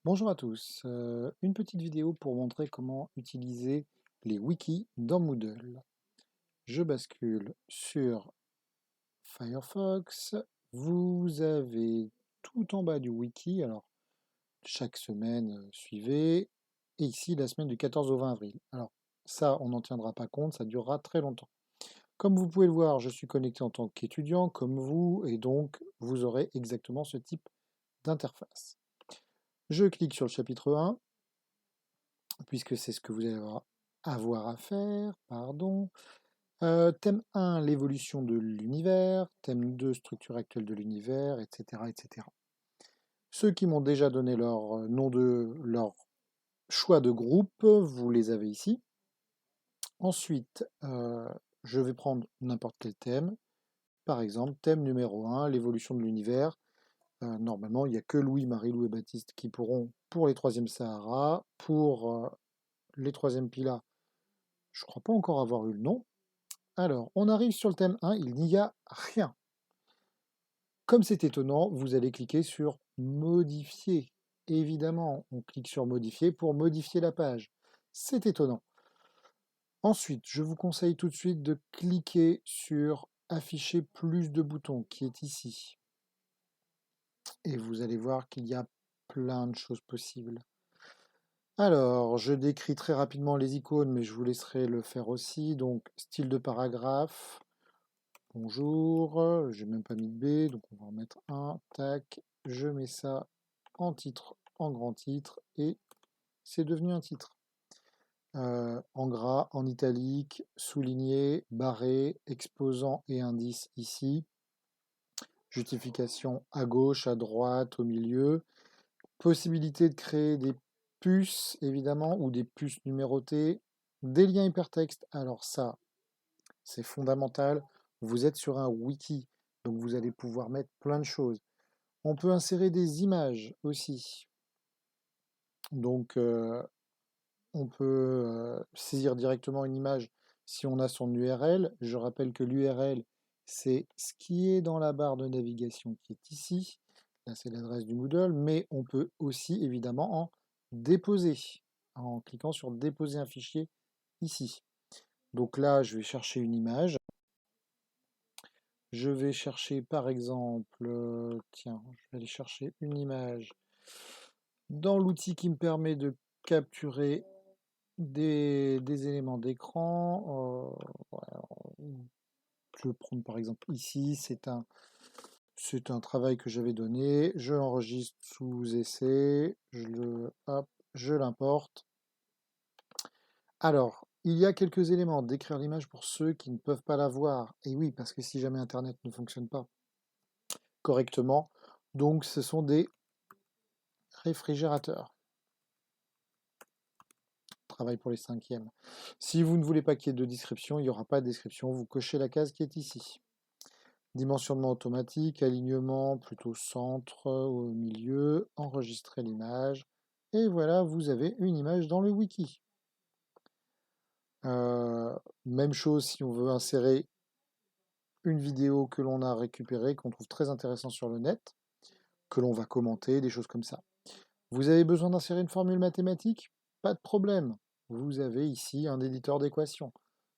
Bonjour à tous, une petite vidéo pour montrer comment utiliser les wikis dans Moodle. Je bascule sur Firefox. Vous avez tout en bas du wiki, alors chaque semaine, suivez, et ici la semaine du 14 au 20 avril. Alors ça, on n'en tiendra pas compte, ça durera très longtemps. Comme vous pouvez le voir, je suis connecté en tant qu'étudiant, comme vous, et donc vous aurez exactement ce type d'interface. Je clique sur le chapitre 1, puisque c'est ce que vous allez avoir à faire, pardon. Thème 1, l'évolution de l'univers. Thème 2, structure actuelle de l'univers, etc., etc. Ceux qui m'ont déjà donné leur nom de leur choix de groupe, vous les avez ici. Ensuite, je vais prendre n'importe quel thème. Par exemple, thème numéro 1, l'évolution de l'univers. Normalement, il n'y a que Louis, Marie-Lou et Baptiste qui pourront, pour les 3e Sahara, pour les 3e Pila, je ne crois pas encore avoir eu le nom. Alors, on arrive sur le thème 1, il n'y a rien. Comme c'est étonnant, vous allez cliquer sur modifier. Évidemment, on clique sur modifier pour modifier la page. C'est étonnant. Ensuite, je vous conseille tout de suite de cliquer sur afficher plus de boutons qui est ici. Et vous allez voir qu'il y a plein de choses possibles. Alors, je décris très rapidement les icônes, mais je vous laisserai le faire aussi. Donc, style de paragraphe. Bonjour, j'ai même pas mis de B, donc on va en mettre un, tac, je mets ça en titre, en grand titre, et c'est devenu un titre. En gras, en italique, souligné, barré, exposant et indice ici. Justification à gauche, à droite, au milieu. Possibilité de créer des puces, évidemment, ou des puces numérotées. Des liens hypertextes, alors ça, c'est fondamental. Vous êtes sur un wiki, donc vous allez pouvoir mettre plein de choses. On peut insérer des images aussi. Donc, on peut saisir directement une image si on a son URL. Je rappelle que l'URL, c'est ce qui est dans la barre de navigation qui est ici. Là, c'est l'adresse du Moodle, mais on peut aussi évidemment en déposer en cliquant sur déposer un fichier ici. Donc là, je vais chercher une image. Je vais chercher par exemple, tiens, je vais aller chercher une image dans l'outil qui me permet de capturer des éléments d'écran. Voilà, je vais prendre par exemple ici, c'est un travail que j'avais donné. Je l'enregistre sous essai, je l'importe. Alors, il y a quelques éléments d'écrire l'image pour ceux qui ne peuvent pas la voir. Et oui, parce que si jamais Internet ne fonctionne pas correctement, donc ce sont des réfrigérateurs. Travail pour les 5e. Si vous ne voulez pas qu'il y ait de description, il n'y aura pas de description. Vous cochez la case qui est ici. Dimensionnement automatique, alignement plutôt centre, au milieu, enregistrer l'image. Et voilà, vous avez une image dans le wiki. Même chose si on veut insérer une vidéo que l'on a récupérée, qu'on trouve très intéressant sur le net, que l'on va commenter, des choses comme ça. Vous avez besoin d'insérer une formule mathématique? Pas de problème. Vous avez ici un éditeur d'équations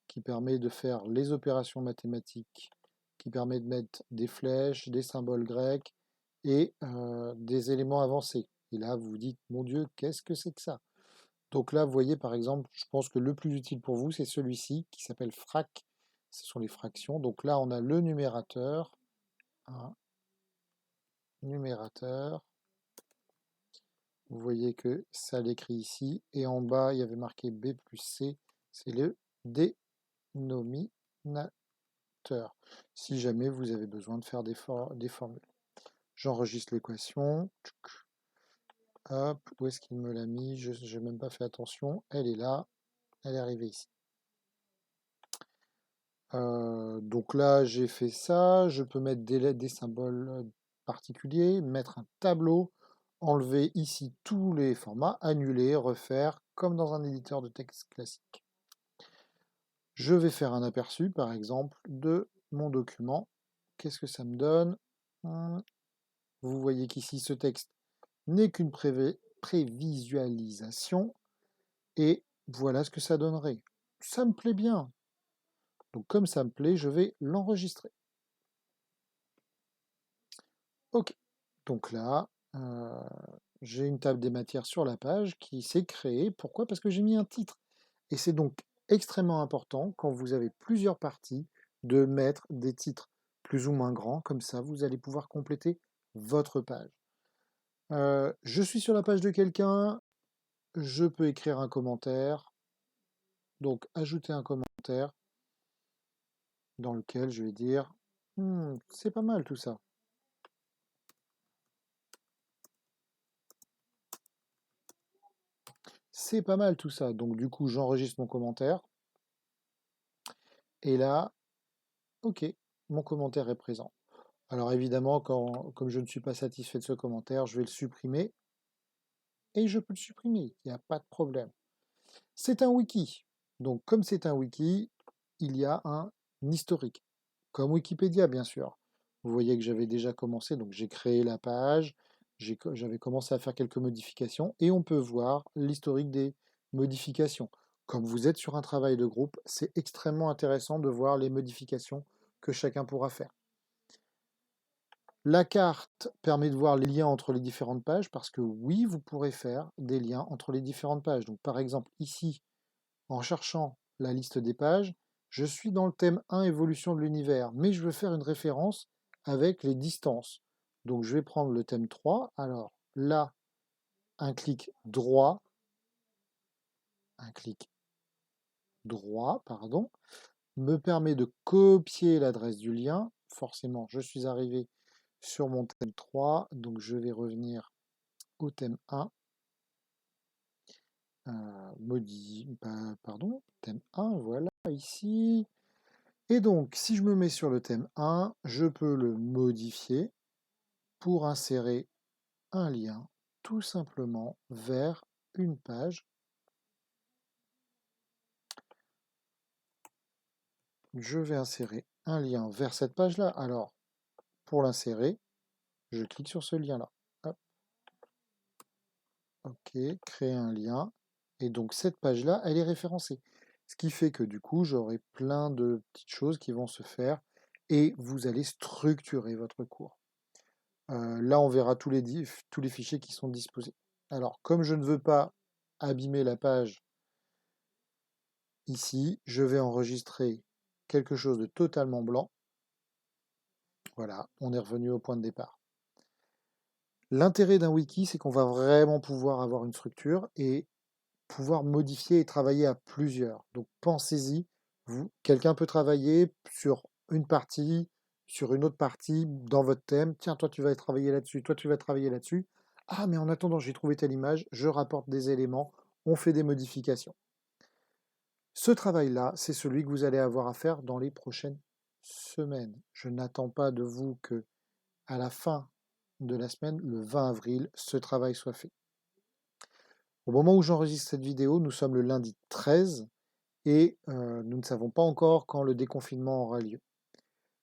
qui permet de faire les opérations mathématiques, qui permet de mettre des flèches, des symboles grecs et des éléments avancés. Et là, vous vous dites, mon Dieu, qu'est-ce que c'est que ça? Donc là, vous voyez, par exemple, je pense que le plus utile pour vous, c'est celui-ci qui s'appelle frac. Ce sont les fractions. Donc là, on a le numérateur. Un numérateur. Vous voyez que ça l'écrit ici. Et en bas, il y avait marqué B plus C. C'est le dénominateur. Si jamais vous avez besoin de faire des formules. J'enregistre l'équation. Hop, où est-ce qu'il me l'a mis? Je n'ai même pas fait attention. Elle est là. Elle est arrivée ici. Donc là, j'ai fait ça. Je peux mettre des lettres, des symboles particuliers, mettre un tableau, enlever ici tous les formats, annuler, refaire, comme dans un éditeur de texte classique. Je vais faire un aperçu, par exemple, de mon document. Qu'est-ce que ça me donne? Vous voyez qu'ici, ce texte n'est qu'une prévisualisation et voilà ce que ça donnerait. Ça me plaît bien. Donc comme ça me plaît, je vais l'enregistrer. Ok. Donc là, j'ai une table des matières sur la page qui s'est créée. Pourquoi? Parce que j'ai mis un titre. Et c'est donc extrêmement important quand vous avez plusieurs parties de mettre des titres plus ou moins grands. Comme ça, vous allez pouvoir compléter votre page. Je suis sur la page de quelqu'un, je peux écrire un commentaire. Donc, ajouter un commentaire dans lequel je vais dire c'est pas mal tout ça. C'est pas mal tout ça. Donc, du coup, j'enregistre mon commentaire. Et là, ok, mon commentaire est présent. Alors, évidemment, comme je ne suis pas satisfait de ce commentaire, je vais le supprimer. Et je peux le supprimer, il n'y a pas de problème. C'est un wiki. Donc, comme c'est un wiki, il y a un historique. Comme Wikipédia, bien sûr. Vous voyez que j'avais déjà commencé, donc j'ai créé la page, j'avais commencé à faire quelques modifications, et on peut voir l'historique des modifications. Comme vous êtes sur un travail de groupe, c'est extrêmement intéressant de voir les modifications que chacun pourra faire. La carte permet de voir les liens entre les différentes pages, parce que oui, vous pourrez faire des liens entre les différentes pages. Donc par exemple, ici, en cherchant la liste des pages, je suis dans le thème 1, évolution de l'univers, mais je veux faire une référence avec les distances. Donc je vais prendre le thème 3. Alors là, un clic droit, pardon, me permet de copier l'adresse du lien. Forcément, je suis arrivé sur mon thème 3, donc je vais revenir au thème 1. Thème 1, voilà, ici. Et donc, si je me mets sur le thème 1, je peux le modifier pour insérer un lien tout simplement vers une page. Je vais insérer un lien vers cette page-là. Alors, pour l'insérer, je clique sur ce lien-là. OK, créer un lien. Et donc, cette page-là, elle est référencée. Ce qui fait que du coup, j'aurai plein de petites choses qui vont se faire et vous allez structurer votre cours. Là, on verra tous les fichiers qui sont disposés. Alors, comme je ne veux pas abîmer la page ici, je vais enregistrer quelque chose de totalement blanc. Voilà, on est revenu au point de départ. L'intérêt d'un wiki, c'est qu'on va vraiment pouvoir avoir une structure et pouvoir modifier et travailler à plusieurs. Donc pensez-y, quelqu'un peut travailler sur une partie, sur une autre partie, dans votre thème. Tiens, toi tu vas travailler là-dessus, toi tu vas travailler là-dessus. Ah, mais en attendant, j'ai trouvé telle image, je rapporte des éléments, on fait des modifications. Ce travail-là, c'est celui que vous allez avoir à faire dans les prochaines semaines. Je n'attends pas de vous que, à la fin de la semaine, le 20 avril, ce travail soit fait. Au moment où j'enregistre cette vidéo, nous sommes le lundi 13 et nous ne savons pas encore quand le déconfinement aura lieu.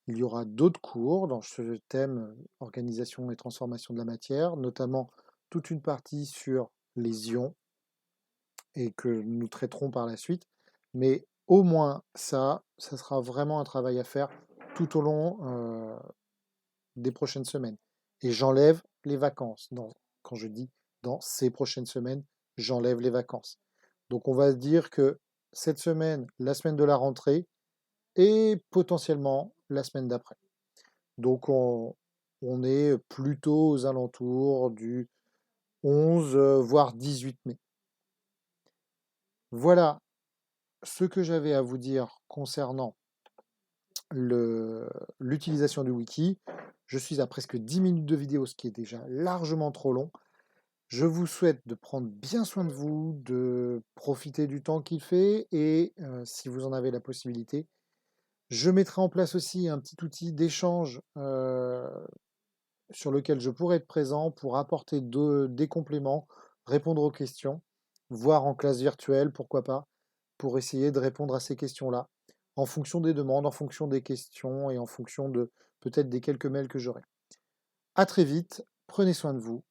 Il y aura d'autres cours dans ce thème organisation et transformation de la matière, notamment toute une partie sur les ions et que nous traiterons par la suite. Mais au moins ça sera vraiment un travail à faire tout au long des prochaines semaines. Et j'enlève les vacances. Quand je dis dans ces prochaines semaines, j'enlève les vacances. Donc on va se dire que cette semaine, la semaine de la rentrée, et potentiellement la semaine d'après. Donc on est plutôt aux alentours du 11, voire 18 mai. Voilà ce que j'avais à vous dire concernant l'utilisation du wiki. Je suis à presque 10 minutes de vidéo, ce qui est déjà largement trop long. Je vous souhaite de prendre bien soin de vous, de profiter du temps qu'il fait et si vous en avez la possibilité, je mettrai en place aussi un petit outil d'échange sur lequel je pourrai être présent pour apporter des compléments, répondre aux questions, voire en classe virtuelle, pourquoi pas, pour essayer de répondre à ces questions-là, en fonction des demandes, en fonction des questions et en fonction de peut-être des quelques mails que j'aurai. À très vite, prenez soin de vous